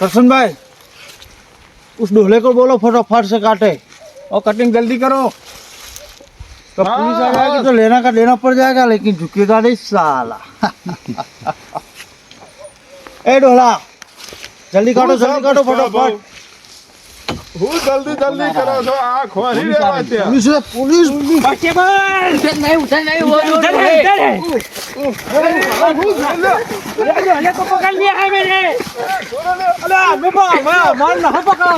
करशन भाई उस दूल्हे को बोलो फटाफट से काटे और कटिंग जल्दी करो। तो पुलिस आ जाएगी तो लेना का देना पड़ जाएगा, लेकिन झुकेगा नहीं साला। ए ढोला जल्दी काटो फटाफट। હું જલ્દી કરો છો આ ખોરી રહેવા છે पुलिस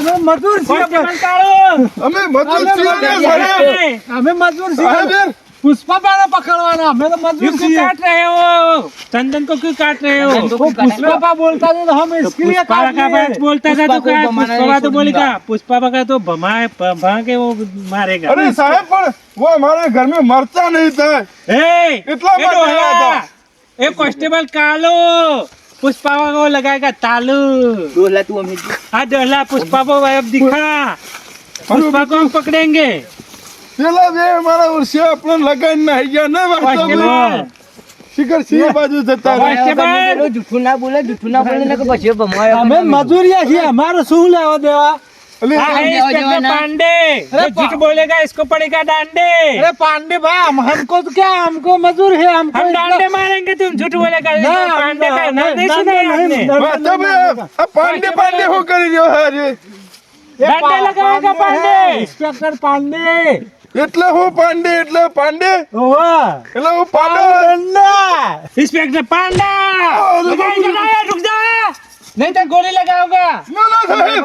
અમે મજૂર છીએ हमें मजदूर साहब पुष्पा पाना पकड़वाना, हमें तो मजदूर क्यों काट रहे हो? चंदन को क्यों काट रहे हो? वो पुष्पा बोलता था तो हम इसके लिए पुष्पा का बात बोलता था तो क्या? पुष्पा तो बोलेगा, पुष्पा का तो भमा के वो मारेगा। અરે સાહેબ પણ वो हमारे घर में मरता नहीं था इतना ए डोला, ए कांस्टेबल कालो पुष्पा को लगाएगा तालू। डोला तू हमें हाँ डोला पुष्पा को अब दिखा, पुष्पा को हम पकड़ेंगे। પેલા જે અમારા વર્ષે આપણને લગાઈને નાહી ગયા ને कांस्टेबल શિખર સિંહ બાજુ જતા રહ્યા જૂઠું ના બોલે ને કે પછી ભમાયો हमें मजदूरिया ही हमारा શું લેવા દેવા। हाँ, है इंस्पेक्टर पांडे, जो झूठ बोलेगा इसको पड़ेगा डांडे। अरे पांडे भाई हमको तो क्या, हमको मजदूर है, हमको हम डांडे मारेंगे, तुम झूठ बोलेगा। ना, पांडे का ना, नाम नहीं ना, सुना है ना, आपने? ना, તમે આ પાંડે પાંડે હું કરી રહ્યો હારે डांडे लगाएगा पांडे। इंस्पेक्टर पांडे એટલે હું પાંડે એટલે પાંડે ओवा એટલે હું પાંડે पांडा इंस्पेक्टर पांडा लगाएगा, रुक जा नहीं तो गोली लगाओगा। ના ના સાહેબ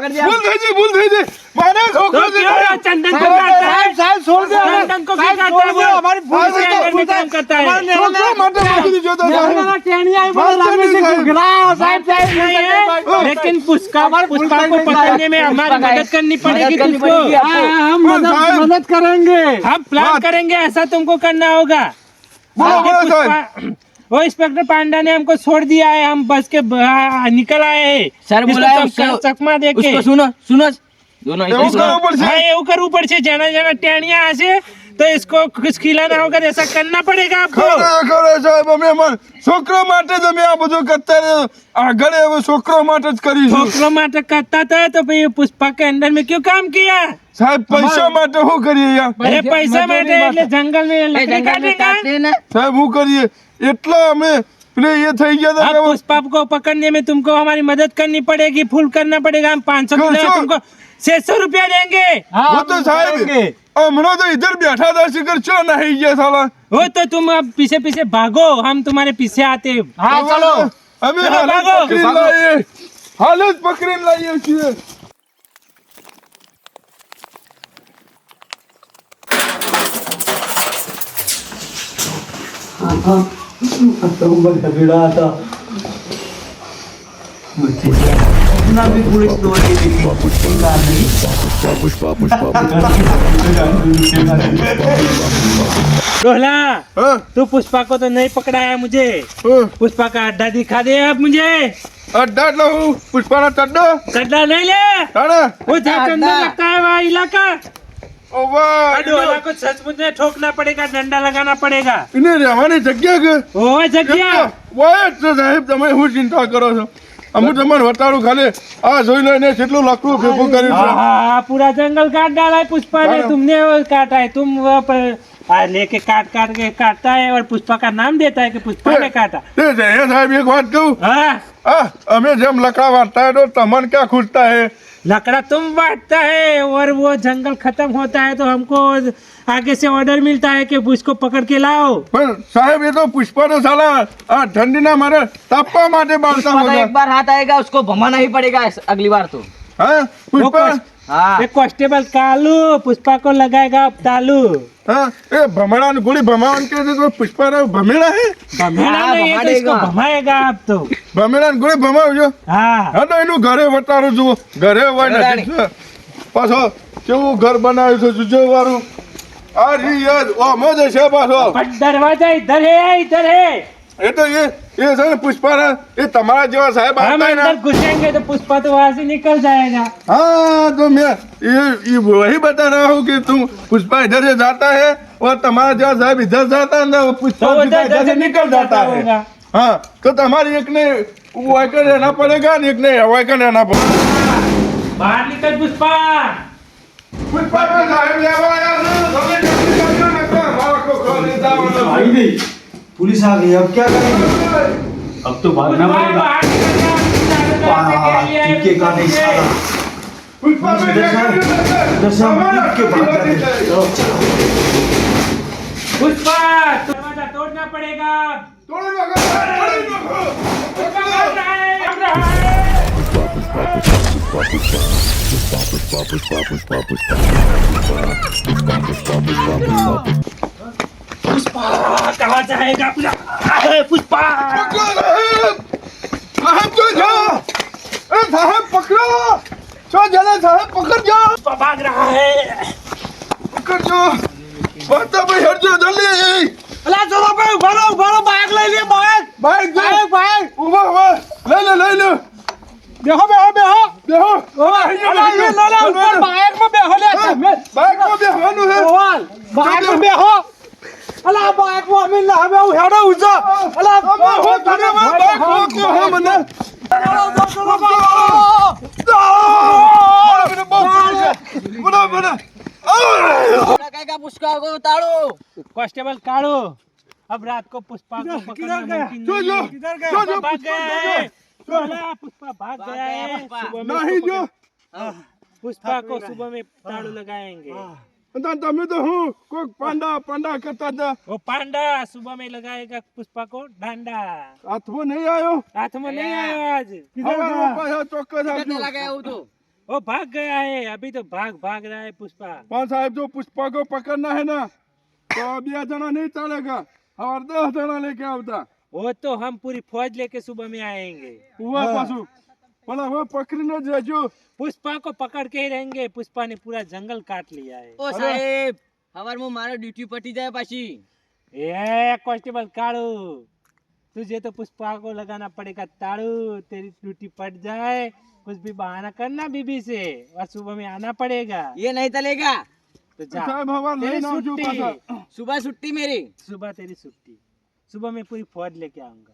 ભૂલ થઈ ગઈ મારે तो છોકરો क्यों चंदन को काटता है? साहब छोड़ दो चंदन को साहब, क्यों छोड़ काटता दो, है? हमारी पुलिस पुलिस के अंदर में काम करता है। છોકરા માટે મૂકી દીધો તો સાહેબ मेरा टेनिया ही बड़ा लाने से घुघरा साहब नहीं है, लेकिन पुष्पा को पकड़ने में हमारी मदद करनी पड़ेगी तुमको। हम मदद करेंगे। हम प्लान करेंगे, ऐसा तुमको करना होगा। बोलो, आगे बोलो, पुष्पा- वो इंस्पेक्टर पांडा ने हमको छोड़ दिया है, हम बस के निकल आए हैं। सर इसको बोला है चकमा दे के उसको सुनो दोनों એવું કરવું પડશે हाँ, ये ऊपर ऊपर से जाना टेनिया से तो इसको कुछ खिलाना होगा, ऐसा करना पड़ेगा आपको। ખરે સાહેબ અમે છોકરો માટે જ અમે આ બધું કરતા રહ્યા. આગળ હવે છોકરો માટે જ કરીશું छोकरों माटे करता था तो फिर पुष्पा के अंदर में क्यों काम किया? સાહેબ પૈસા માટે શું કરીએ યાર अरे पैसा माटे એટલે जंगल में लकड़ी काटेगा। સાહેબ શું કરીએ એટલા અમે પેલે એ થઈ ગયા હતા अब કે હવે पुष्पा को पकड़ने में तुमको हमारी मदद करनी पड़ेगी, फुल करना पड़ेगा। हम 500 क्यों, मिलेगा, क्यों? तुमको 600 रुपया देंगे। वो तो साहब હમણાં તો ઇધર બેઠા હતા શિખર ચો નાહી ગયા સાલા वो तो तुम अब पीछे पीछे भागो, हम तुम्हारे पीछे आते। हाँ चलो અમે ચલો, હાલ જ ભાગો. પકડીને લાવીએ હાલ જ પકડીને લાવીએ છીએ डोला હા तू पुष्पा को तो नहीं पकड़ाया मुझे, હા. पुष्पा का अड्डा दिखा दे अब मुझे। અડ્ડા એટલે હું પુષ્પાનો ચડ્ડો अड्डा नहीं ले, તાણે वो जहाँ चंदन लगता है वहाँ इलाका। ઓવા डोला को सचमुच में ठोकना पड़ेगा, डंडा लगाना पड़ेगा। એને રહેવાની જગ્યા કે वो जगह વાય છે સાહેબ તમે શું ચિંતા કરો છો અમે તમારે વટાડું ખાલી આ જોઈ લઈને કેટલું લાકડું ભેગું કર્યું છે हाँ, पूरा जंगल काट डाला है पुष्पा ने, हाँ। तुमने वो काटा है। तुम वो लेके काट के काटता है और पुष्पा का नाम देता है कि पुष्पा ने काटा। તે જય સાહેબ એક વાત કહું हाँ, અમે જેમ લકડા વાંચતા હોય તો તમને ક્યાં ખૂટતા है लकड़ा तुम बांटता है और वो जंगल खत्म होता है तो हमको आगे से ऑर्डर मिलता है कि उसको पकड़ के लाओ। પણ સાહેબ એ તો પુષ્પાનો સાલા આ ઠંડીના મારે તાપવા માટે બાળતા હતા एक बार हाथ आएगा उसको भमाना ही पड़ेगा अगली बार तो હા वो પુષ્પા हाँ एक कांस्टेबल कालू पुष्पा को लगाएगा अब तालू। હા એ ભમણાની ગોળી ભમાવાનું કે છે તો પુષ્પાને ભમેડા હે भमेड़ा हाँ, नहीं है तो इसको भमाड़ेगा। भमाएगा अब तो। ભમેડાની ગોળી ભમાવજો हाँ, હા તો એનું ઘરે વટારું જુઓ ઘરે હોય નથી છે. પાછો કેવું ઘર બનાવ્યું છે જુજો વાળું આ યાદ ઓમો જ છે પાછો पर दरवाजा इधर है। એ તો એ છે ને પુષ્પાના એ તમારા જેવા સાહેબ हम આવતા હોય अंदर ને घुसेंगे तो पुष्पा तो वहां से निकल जाएगा। हाँ तो मैं ये वही बता रहा हूँ कि तुम पुष्पा इधर से जाता है और तुम्हारा जो साहब इधर जाता है ना वो पुष्पा तो वो इधर से निकल जाता है होगा। हाँ तो तुम्हारी एक ने वही का रहना पड़ेगा एक नहीं वही का रहना पड़ेगा बाहर निकल पुष्पा। पुष्पा में साहब लेवा आया हमें जल्दी करना ना तो हमारा को खोल दाव भाई नहीं पुलिस आ गई अब क्या करेंगे अब तो भागना पुष्पा, पड़ेगा बाहर निकल जा, टिक्के का नहीं साला पुष्पा में इधर से हम टिक के भाग जाते हैं। चलो पुष्पा दरवाजा तोड़ना पड़ेगा। तोड़ेगा पुष्पा भाग रहा है, भाग रहा है। पुष्पा कहाँ जाएगा पूरा? पुष्पा साहब जो जाओ साहब पकड़ो चो जला साहब पकड़ जाओ पुष्पा भाग रहा है। पकड़ जाओ बात भाई हट जाओ जल्दी अला चलो भाई उभारो बाइक ले लिए बाइक बाइक उभा ले ले देखो देखो अला ये ले ऊपर बाइक में बेहो ले बाइक को भी हमानु है ओवाल बाइक में बेहो अला बाइक में हमें ना हमें हेडो उजा अला हो तने बाइक को हम ने का पुष्पा को उतारो। कांस्टेबल काढ़ो अब रात को पुष्पा को पकड़ना मुमकिन जो नहीं जो है। जो जो भाग गया है अला पुष्पा भाग गया है पुष्पा। सुबह में नहीं उसको जो पुष्पा को सुबह में ताड़ू लगाएंगे। तमे तो हूँ कोई पांडा करता था वो पांडा सुबह में लगाएगा पुष्पा को डांडा। हाथ में नहीं आयो हाथ में नहीं आया आज हमारा पैसा चौक्कस आप चला गया वो तो। वो भाग गया है अभी तो भाग रहा है पुष्पा। पांच साहब जो पुष्पा को पकड़ना है ना तो अब यह जना नहीं चलेगा और 10 जना लेके आवता वो तो हम पूरी फौज लेके सुबह में आएंगे। हुआ पासू भला वो पकड़ने जाजो पुष्पा को पकड़ के ही रहेंगे। पुष्पा ने पूरा जंगल काट लिया है। ओ साहेब हमार में मारो ड्यूटी पटी जाए पाછી। ए कांस्टेबल काड़ू तुझे तो पुष्पा को लगाना पड़ेगा ताड़ू। तेरी ड्यूटी पट जाए कुछ भी बहाना करना बीबी से और सुबह में आना पड़ेगा। ये नहीं चलेगा। तो जा साहब हमारा तेरी लेना जो छुट्टी। पासा सुबह छुट्टी मेरी। सुबह तेरी छुट्टी। सुबह में पूरी फौज लेके आऊंगा।